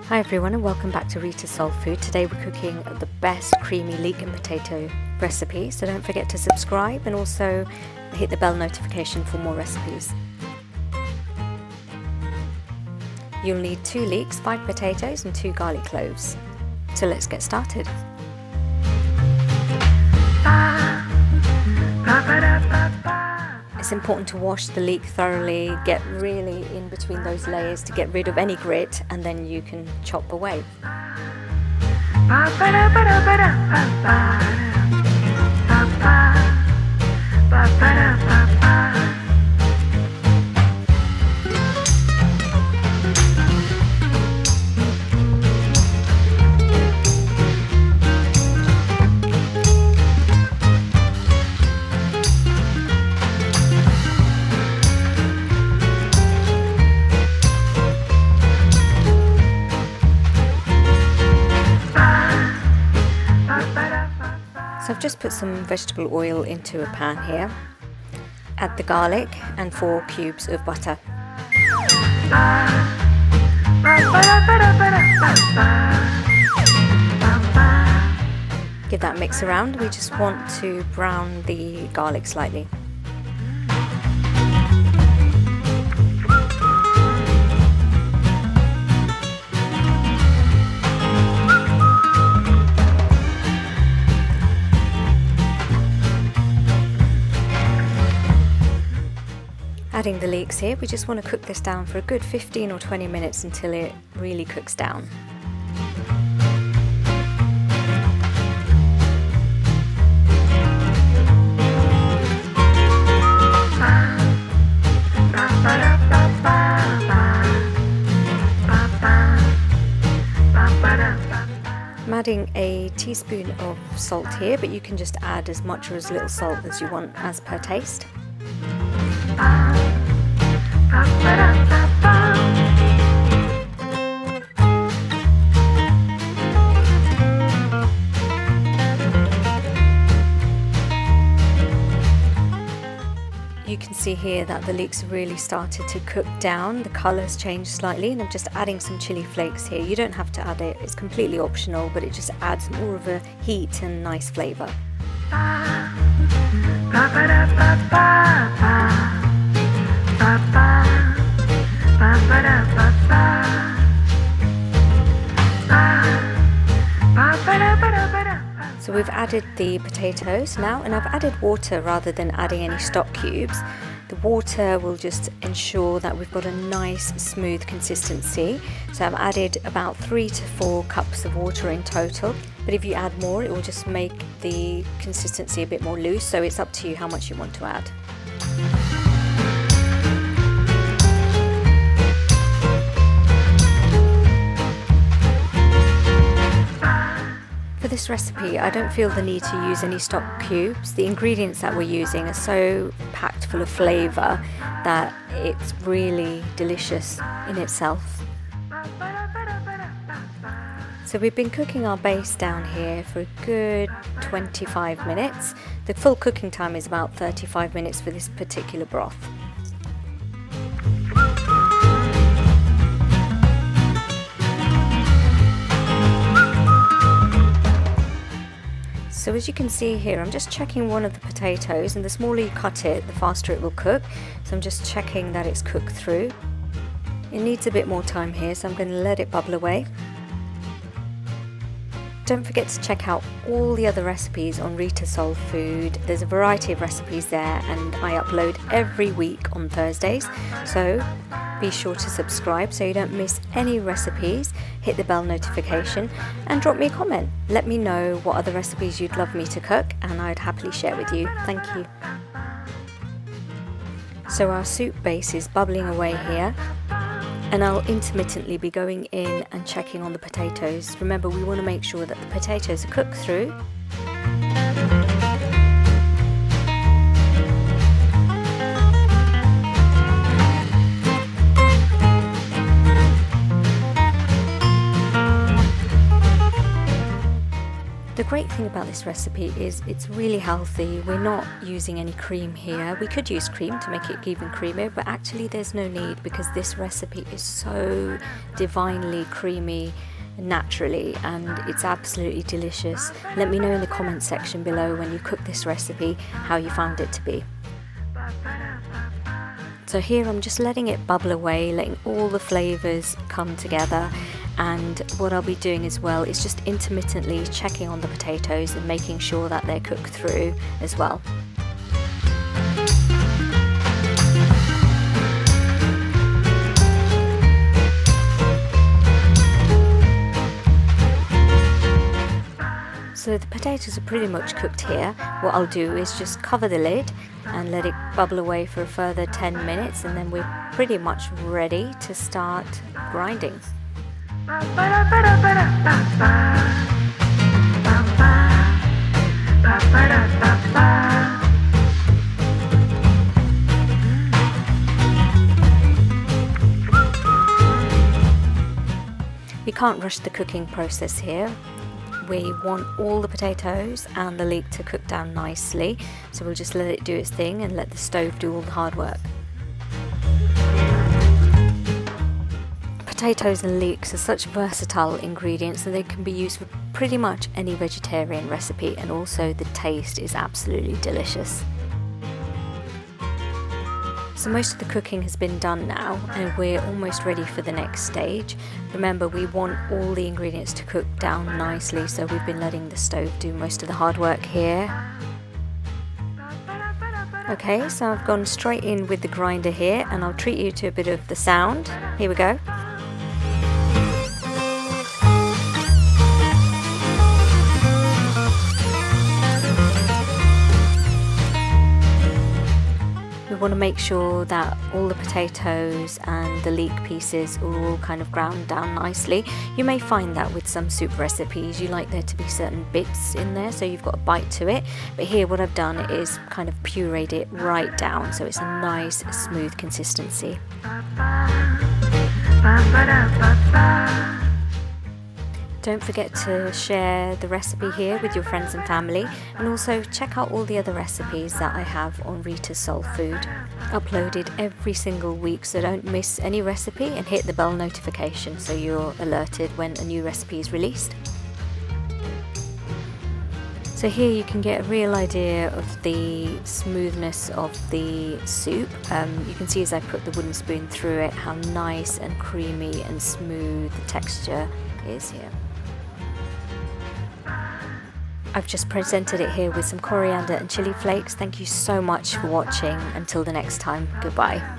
Hi everyone and welcome back to Reeta Soul Food. Today we're cooking the best creamy leek and potato recipe, so don't forget to subscribe and also hit the bell notification for more recipes. You'll need 2 leeks, 5 potatoes and 2 garlic cloves. So let's get started. It's important to wash the leek thoroughly, get really in between those layers to get rid of any grit, and then you can chop away. So I've just put some vegetable oil into a pan here. Add the garlic and 4 cubes of butter. Give that mix around. We just want to brown the garlic slightly. Adding the leeks here, we just want to cook this down for a good 15 or 20 minutes until it really cooks down. I'm adding a teaspoon of salt here, but you can just add as much or as little salt as you want as per taste. You can see here that the leeks really started to cook down, the colour's changed slightly, and I'm just adding some chilli flakes here. You don't have to add it, it's completely optional, but it just adds more of a heat and nice flavour. So we've added the potatoes now, and I've added water rather than adding any stock cubes. The water will just ensure that we've got a nice smooth consistency. So I've added about 3 to 4 cups of water in total, but if you add more it will just make the consistency a bit more loose, so it's up to you how much you want to add. For this recipe, I don't feel the need to use any stock cubes. The ingredients that we're using are so packed full of flavour that it's really delicious in itself. So we've been cooking our base down here for a good 25 minutes. The full cooking time is about 35 minutes for this particular broth. So as you can see here, I'm just checking one of the potatoes, and the smaller you cut it, the faster it will cook. So I'm just checking that it's cooked through. It needs a bit more time here, so I'm going to let it bubble away. Don't forget to check out all the other recipes on Reeta Soul Food. There's a variety of recipes there, and I upload every week on Thursdays. So be sure to subscribe so you don't miss any recipes. Hit the bell notification and drop me a comment. Let me know what other recipes you'd love me to cook, and I'd happily share with you. Thank you. So our soup base is bubbling away here, and I'll intermittently be going in and checking on the potatoes. Remember, we want to make sure that the potatoes are cooked through. The great thing about this recipe is it's really healthy. We're not using any cream here. We could use cream to make it even creamier, but actually there's no need because this recipe is so divinely creamy naturally, and it's absolutely delicious. Let me know in the comments section below when you cook this recipe how you found it to be. So here I'm just letting it bubble away, letting all the flavours come together, and what I'll be doing as well is just intermittently checking on the potatoes and making sure that they're cooked through as well. So the potatoes are pretty much cooked here. What I'll do is just cover the lid and let it bubble away for a further 10 minutes, and then we're pretty much ready to start grinding. We can't rush the cooking process here. We want all the potatoes and the leek to cook down nicely, so we'll just let it do its thing and let the stove do all the hard work. Potatoes and leeks are such versatile ingredients and they can be used for pretty much any vegetarian recipe, and also the taste is absolutely delicious. So most of the cooking has been done now and we're almost ready for the next stage. Remember, we want all the ingredients to cook down nicely, so we've been letting the stove do most of the hard work here. Okay, so I've gone straight in with the grinder here and I'll treat you to a bit of the sound. Here we go. We want to make sure that all the potatoes and the leek pieces are all kind of ground down nicely. You may find that with some soup recipes you like there to be certain bits in there so you've got a bite to it, but here what I've done is kind of pureed it right down so it's a nice smooth consistency. Don't forget to share the recipe here with your friends and family, and also check out all the other recipes that I have on Reeta's Soul Food, uploaded every single week, so don't miss any recipe and hit the bell notification so you're alerted when a new recipe is released. So here you can get a real idea of the smoothness of the soup. You can see as I put the wooden spoon through it how nice and creamy and smooth the texture is here. I've just presented it here with some coriander and chili flakes. Thank you so much for watching. Until the next time, goodbye.